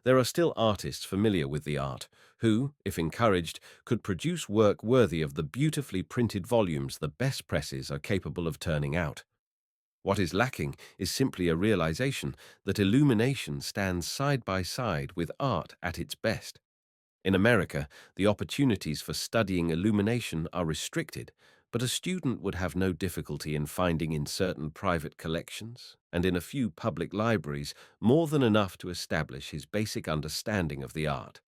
There are still artists familiar with the art, who, if encouraged, could produce work worthy of the beautifully printed volumes the best presses are capable of turning out. What is lacking is simply a realization that illumination stands side by side with art at its best. In America, the opportunities for studying illumination are restricted, but a student would have no difficulty in finding in certain private collections and in a few public libraries more than enough to establish his basic understanding of the art.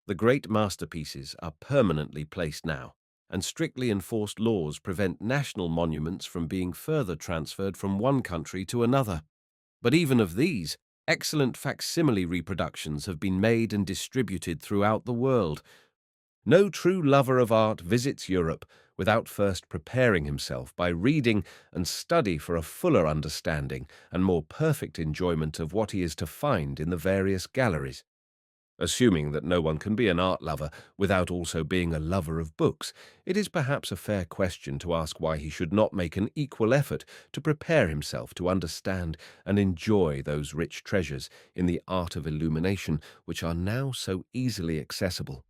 The great masterpieces are permanently placed now, and strictly enforced laws prevent national monuments from being further transferred from one country to another. But even of these, excellent facsimile reproductions have been made and distributed throughout the world. No true lover of art visits Europe without first preparing himself by reading and study for a fuller understanding and more perfect enjoyment of what he is to find in the various galleries. Assuming that no one can be an art lover without also being a lover of books, it is perhaps a fair question to ask why he should not make an equal effort to prepare himself to understand and enjoy those rich treasures in the art of illumination which are now so easily accessible.